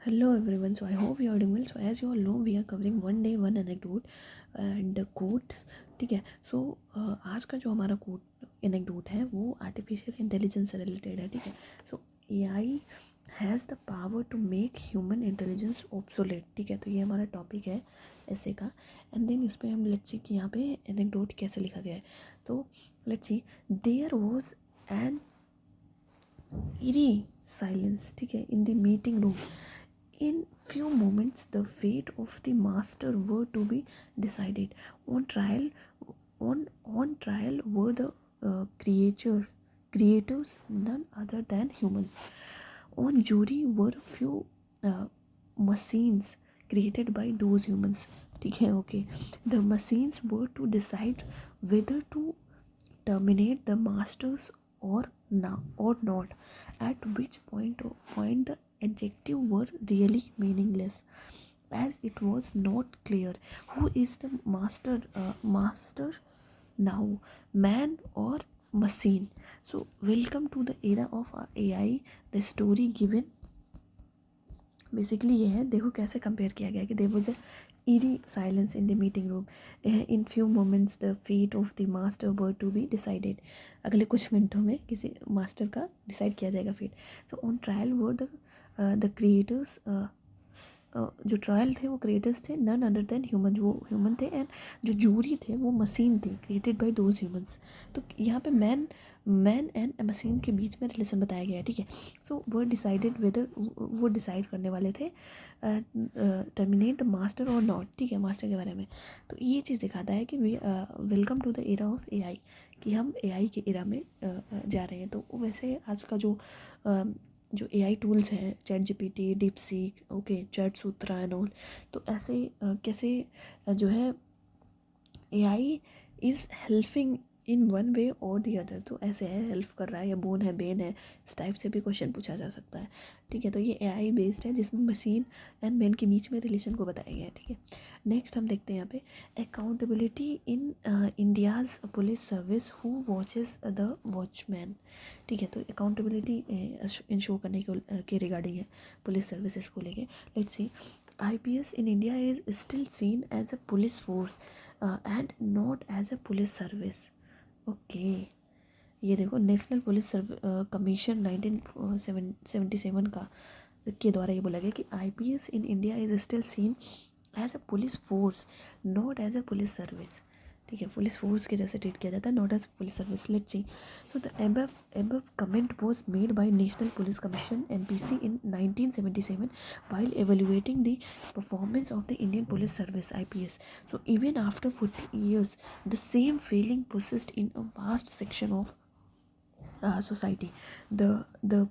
Hello everyone. So I hope you are doing well. So as you all know, we are covering one day one anecdote and quote. ठीक है. So आज का जो हमारा quote anecdote है वो artificial intelligence से related है. ठीक है. So AI has the power to make human intelligence obsolete. ठीक है. तो ये हमारा topic है ऐसे का. And then इस पे हम let's see कि यहाँ पे anecdote कैसे लिखा गया है. तो let's see. There was an eerie silence. ठीक है. In the meeting room. In few moments, the fate of the master were to be decided. On trial, on trial were the creators, none other than humans. On jury were few machines created by those humans. ठीक है, okay. The machines were to decide whether to terminate the masters or not, at which point the adjective were really meaningless, as it was not clear who is the master now, man or machine. So welcome to the era of AI. The story given basically ये है. देखो कैसे compare किया गया कि there was a eerie silence in the meeting room. In few moments the fate of the master were to be decided. अगले कुछ मिनटों में किसी मास्टर का डिसाइड किया जाएगा fate. So on trial were the creators. जो ट्रायल थे वो क्रिएटर्स थे, नन अदर देन ह्यूमन, वो ह्यूमन थे. एंड जो जूरी थे वो मशीन थे, क्रिएटेड बाय दोज ह्यूमंस. तो यहाँ पे मैन एंड मशीन के बीच में रिलेशन बताया गया है. ठीक है. सो वो डिसाइडेड वेदर, वो डिसाइड करने वाले थे टर्मिनेट द मास्टर और नॉट. ठीक है, मास्टर के बारे में. तो ये चीज़ दिखाता है कि welcome to the era of AI, कि हम AI के एरा में जा रहे हैं. तो वैसे आज का जो AI टूल्स हैं, ChatGPT, DeepSeek, ओके, चैटसूत्रा एंड ऑल, तो ऐसे कैसे जो है AI is helping in one way or the other. तो ऐसे है, हेल्प कर रहा है या बोन है, बेन है, इस टाइप से भी क्वेश्चन पूछा जा सकता है. ठीक है. तो ये AI बेस्ड है जिसमें मशीन एंड मैन के बीच में रिलेशन को बताया गया है. ठीक है. नेक्स्ट हम देखते हैं यहाँ पे accountability in India's police service who watches the watchman. ठीक है. तो अकाउंटेबिलिटी इंश्योर करने के रिगार्डिंग है पुलिस सर्विसेज को लेके. Let's see. IPS in India is still seen as a police force and not as a police service. Okay. ये देखो, नेशनल पुलिस कमीशन 1977 का के द्वारा ये बोला गया कि IPS in India is still seen as a police force, not as a police service. ठीक है. पुलिस फोर्स के जैसे ट्रीट किया जाता है, not as police service. Let's see. So the above comment was made by National Police Commission NPC in 1977 while evaluating the performance of the Indian Police Service IPS. So even after 40 years, the same feeling persists in a vast section of society. The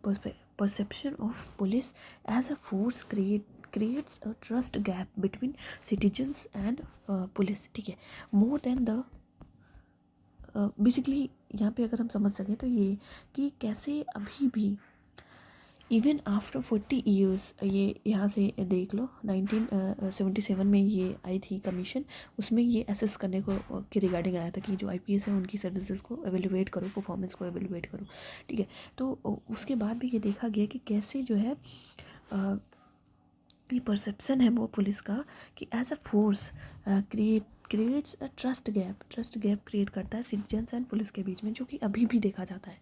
perception of police as a force creates a trust gap between citizens and police. ठीक है. More than the basically यहाँ पे अगर हम समझ सकें तो ये कि कैसे अभी भी इवन आफ्टर 40 ईयर्स, ये यहाँ से देख लो 1977 में ये आई थी कमीशन. उसमें ये असेस करने को के रिगार्डिंग आया था कि जो IPS है उनकी सर्विसेज को एवेल्युएट करो, परफॉर्मेंस को एवेल्युएट करो. ठीक है. तो उसके बाद भी ये देखा गया कि कैसे जो है ये परसेप्शन है वो पुलिस का कि as a force creates a trust gap create करता है सिटीजन्स एंड पुलिस के बीच में, जो कि अभी भी देखा जाता है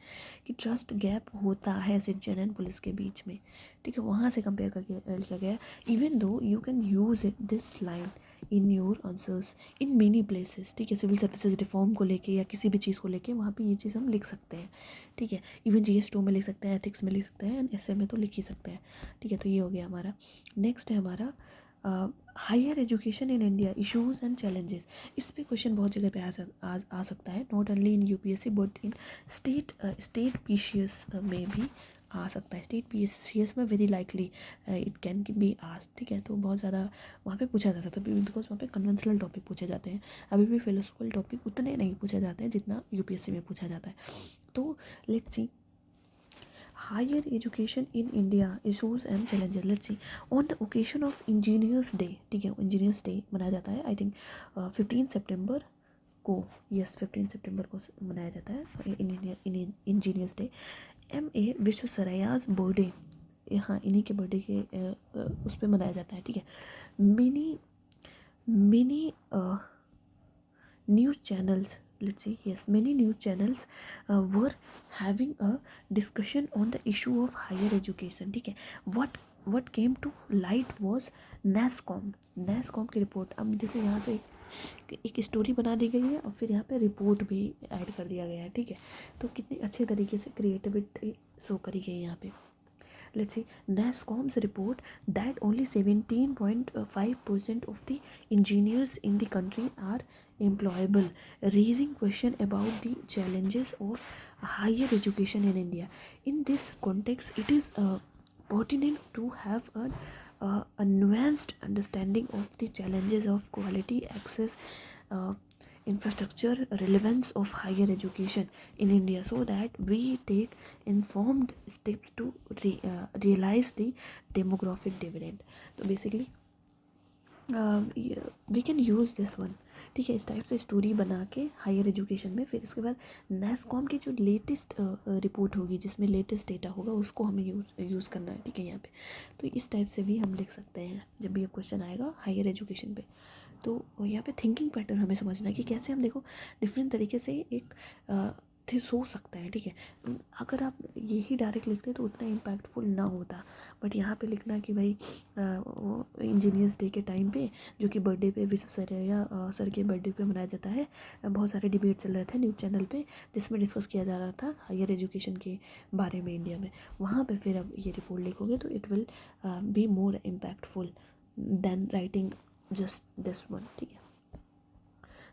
कि ट्रस्ट गैप होता है सिटीजन एंड पुलिस के बीच में. ठीक है. वहाँ से कंपेयर करके लिखा गया. Even though you can use it this line in your answers in many places. ठीक है. सिविल सर्विसेज रिफॉर्म को लेके या किसी भी चीज़ को लेके वहाँ पे ये चीज़ हम लिख सकते हैं. ठीक है. इवन GS2 में लिख सकते हैं, एथिक्स में लिख सकते हैं, एंड ऐसे में तो लिख ही सकते हैं. ठीक है. तो ये हो गया हमारा. नेक्स्ट है हमारा higher education in India issues and challenges. इस पे क्वेश्चन बहुत जगह पे आ सकता है, not only in UPSC but in state PCS में भी आ सकता है. स्टेट PCS में very likely it can be asked. ठीक है. तो बहुत ज़्यादा वहाँ पे पूछा जाता था बिकॉज वहाँ पे कन्वेंशनल टॉपिक पूछे जाते हैं. अभी भी फिलोसफिकल टॉपिक उतने नहीं पूछे जाते हैं जितना UPSC में पूछा जाता है. तो let's see. Higher education in India issues and challenges. Let's see. On the occasion of Engineers Day, ठीक है, Engineers Day मनाया जाता है. आई थिंक 15 सितंबर को, यस 15 सितंबर को मनाया जाता है इंजीनियर्स डे. MA विश्वेश्वरैया's बर्थडे हाँ इन्हीं के बर्थडे के उस पर मनाया जाता है, ठीक है। many news channels, let's see, yes, many news channels were having a discussion on the issue of higher education, ठीक है। what came to light was NASSCOM की रिपोर्ट। अब देखो यहाँ से एक स्टोरी बना दी गई है और फिर यहाँ पे रिपोर्ट भी ऐड कर दिया गया है, ठीक है। तो कितने अच्छे तरीके से क्रिएटिविटी शो करी गई है यहाँ पे। Let's see, NASSCOM's report that only 17.5% of the engineers in the country are employable, raising question about the challenges of higher education in India. In this context, it is pertinent to have a nuanced understanding of the challenges of quality access, infrastructure, relevance of higher education in India, so that we take informed steps to realize the demographic dividend. तो basically we can use this one, ठीक है। इस type से story बना के higher education में, फिर इसके बाद NASSCOM की जो लेटेस्ट रिपोर्ट होगी जिसमें लेटेस्ट डेटा होगा उसको हमें यूज़ करना है, ठीक है यहाँ पे। तो इस टाइप से भी हम लिख सकते हैं जब भी ये क्वेश्चन आएगा हायर एजुकेशन पे। तो यहाँ पे थिंकिंग पैटर्न हमें समझना है कि कैसे हम देखो डिफरेंट तरीके से एक सोच सकता है, ठीक है। अगर आप यही डायरेक्ट लिखते तो उतना इम्पैक्टफुल ना होता, बट यहाँ पे लिखना कि भाई वो इंजीनियर्स डे के टाइम पे जो कि बर्थडे पे विश्व सर या सर के बर्थडे पे मनाया जाता है, बहुत सारे डिबेट चल रहे थे न्यूज़ चैनल पे जिसमें डिस्कस किया जा रहा था हायर एजुकेशन के बारे में इंडिया में। वहाँ पे फिर अब ये रिपोर्ट लिखोगे तो it will be more impactful than writing just this one, ठीक है।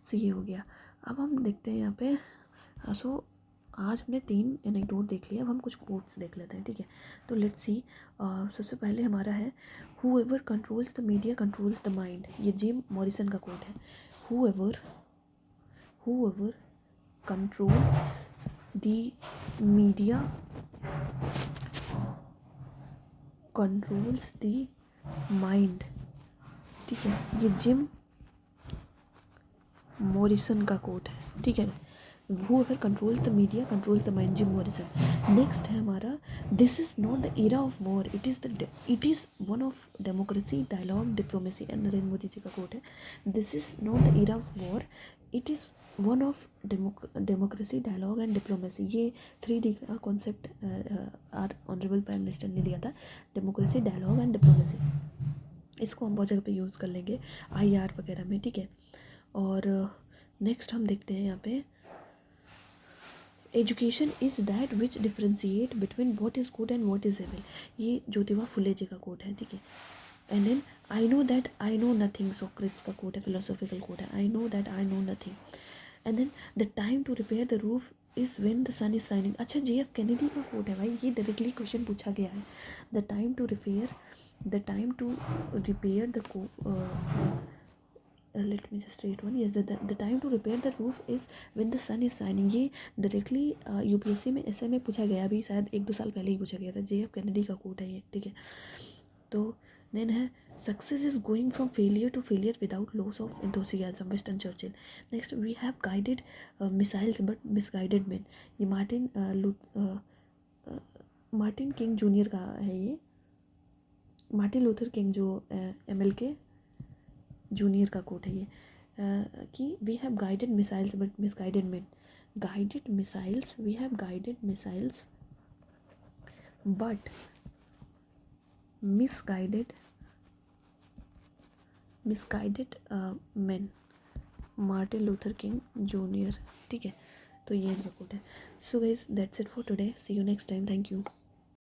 सो ये हो गया। अब हम देखते हैं यहाँ पे, सो आज हमने 3 एनेक्डोट देख लिया, अब हम कुछ कोट्स देख लेते हैं, ठीक है। तो लेट्स सी, सबसे पहले हमारा है whoever controls the media controls the mind, ये जिम मॉरिसन का कोट है। whoever controls the media controls the mind, ठीक है। ये जिम मॉरिसन का कोट है, ठीक है। whoever controls the media controls the mind, Jim Morrison. Next है हमारा, this is not the era of war, it is one of democracy, dialogue, diplomacy, and Narendra Modi ji का कोट है। This is not the era of war, it is one of democracy, dialogue and diplomacy। ये 3D का concept our honourable prime minister ने दिया था, democracy, dialogue and diplomacy. इसको हम बहुत जगह पे यूज़ कर लेंगे IR वगैरह में, ठीक है। और नेक्स्ट हम देखते हैं यहाँ पे, education is that which differentiate between what is good and what is evil, ये ज्योतिबा फुले जी का कोट है, ठीक है। And then I know that I know nothing, Socrates का कोट है, फिलोसॉफिकल कोट है, I know that I know nothing. And then the time to repair the roof is when the sun is shining, अच्छा JF Kennedy का quote है भाई, ये directly question पूछा गया है। The time to repair let me just read one, yes, the time to repair the roof is when the sun is shining, ये directly UPSC में ऐसे में पूछा गया, अभी शायद 1-2 साल पहले ही पूछा गया था। JF कैनेडी का कोट है ये, ठीक है। तो देन है, success is going from failure to failure without loss of enthusiasm, Winston Churchill. Next, we have guided missiles but misguided man, ये मार्टिन किंग जूनियर का है, ये मार्टिन लूथर किंग जो MLK जूनियर का कोट है ये, कि we have guided missiles but misguided man, guided missiles, we have guided missiles but misguided man, Martin Luther King junior, ठीक है। तो ये इनका कोट है। सो guys that's it for today, see you next time, thank you.